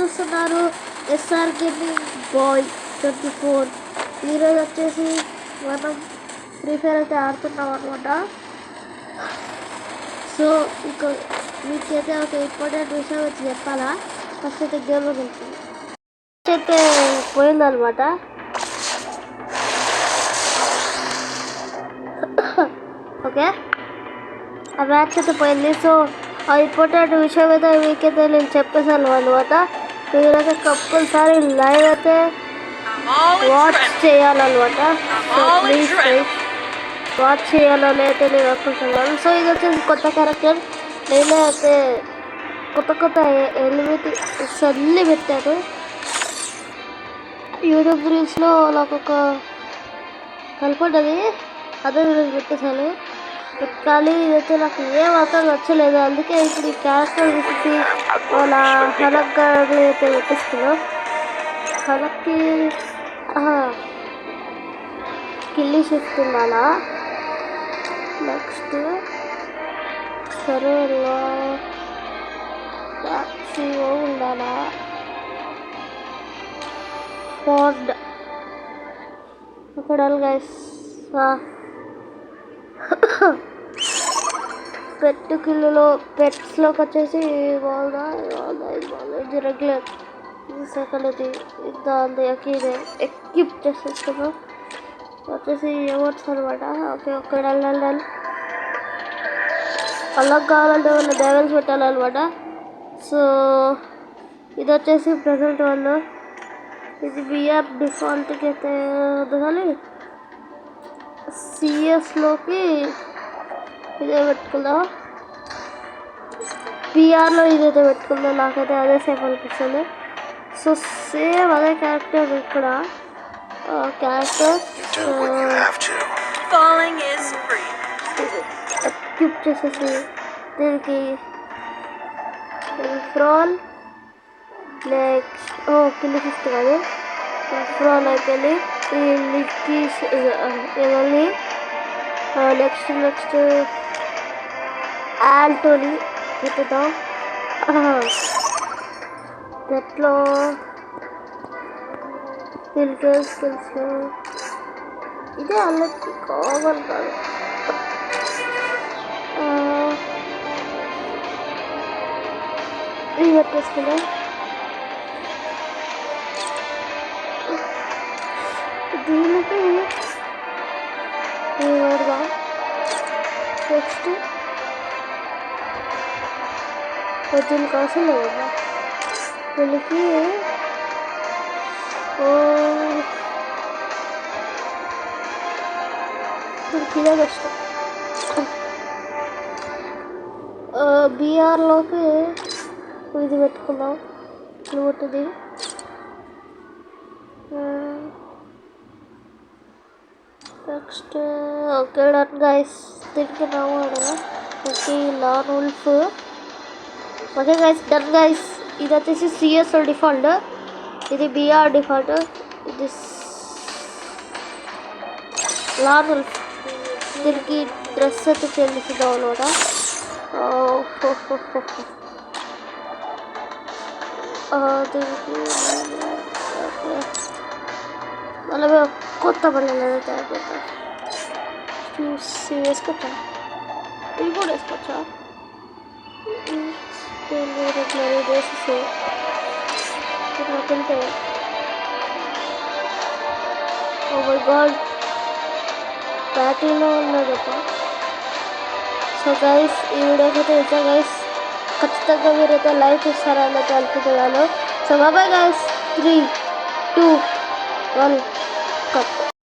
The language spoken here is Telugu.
చూస్తున్నారు ఎస్ఆర్ గేమింగ్ బాయ్ 24. ఈరోజు వచ్చేసి మనం ఫ్రీ ఫైర్ అయితే ఆడుతున్నాం అనమాట. సో ఇక మీకైతే ఒక ఇంపార్టెంట్ విషయం వచ్చి చెప్పాలా. ఫస్ట్ అయితే గేమ్లో వెళ్తుంది అయితే పోయిందనమాట. ఓకే, ఆ మ్యాచ్ అయితే పోయింది. సో ఆ ఇంపార్టెంట్ విషయం అయితే మీకైతే నేను చెప్పేసాను అనమాట. మీరైతే కంపల్సరీ లైవ్ అయితే వాచ్ చేయాలన్నమాట. సో ప్లీజ్ వాచ్ చేయాలని అయితే నేను అనుకుంటున్నాను. సో ఇది వచ్చేసి కొత్త క్యారెక్టర్. నేనే అయితే కొత్త ఎలిమెంట్స్ అన్నీ పెట్టాను. యూట్యూబ్ రీల్స్లో నాకు ఒక కనపడ్డది, అదే నేను పెట్టేశాను. కానీ ఇదైతే నాకు ఏమాత్రం నచ్చలేదు. అందుకే ఇప్పుడు ఈ క్యారెక్టర్ తీసి వాళ్ళ హనక్ గారిని అయితే పెట్టిస్తున్నాం. హనక్కి కిల్లి చెప్తున్నానా. నెక్స్ట్ సరేలా ఉండాలా. ఫోర్డ్ ఇక్కడ గైస్ పెట్ కిల్లులో పెట్స్లోకి వచ్చేసి ఇది రెగ్యులర్ సెకండ్ ఇది దాని ఎక్కిప్ చేసేస్తున్నాం. వచ్చేసి ఎమోట్స్ అనమాట. ఓకే ఓకే డల్ అలా కావాలంటే మన డైవల్స్ పెట్టాలన్నమాట. సో ఇది వచ్చేసి ప్రజెంట్ వన్. ఇది బిఆర్ డిఫాల్ట్కి అయితే వద్దు, కానీ సిఎస్లోకి ఇదే పెట్టుకుందాం. పిఆర్లో ఇదైతే పెట్టుకుందాం. నాకైతే అదే సేఫ్ అనిపిస్తుంది. సో సేమ్ అదే క్యారెక్టర్ ఇక్కడ క్యారెక్టర్ ఎక్విప్ చేసేసి దీనికి ఫ్రాల్ నెక్స్ట్ కింద ఫిఫ్త్ కాదు ఫ్రాల్ అయిపోయింది. ఈ లిక్కి ఇవన్నీ నెక్స్ట్ ఆల్టోని పెట్టుదాం. పెట్లో స్కిల్స్ ఇదే అల్లకి కావాలి కాదు. ఇది పెట్టేసుకుందాం. దీనికి వాడదాం. నెక్స్ట్ దీనికి అవసరం లేదా దీనికి ఇదే బెస్ట్. బీఆర్లోకి ఇది పెట్టుకుందాం. ఇది నెక్స్ట్ ఓకే డన్ గైస్. దీనికి నవ్వాడుగా okay lone wolf. Okay guys done guys. ఇది వచ్చేసి సిఎస్ డిఫాల్ట్, ఇది బిఆర్ డిఫాల్ట్, ఇది లాన్ ఉల్ఫ్. దీనికి డ్రెస్ అయితే చెల్లిస్తుందాం అనమాట. దీనికి మళ్ళీ కొత్త పనులు అయితే తయారు చేద్దాం. వేసుకొచ్చా, ఇవి కూడా వేసుకోవచ్చా. రెగ్యులర్ వేసేసి నాకంటే ఓ మై గాడ్ బ్యాటరీలో ఉన్నదప్ప. సో గైస్ ఈ వీడియోకి అయితే ఇచ్చా గైస్. ఖచ్చితంగా మీరైతే లైక్ ఇస్తారని అయితే అనుకుంటున్నాను. So bye guys. 3, 2, 1 కట్.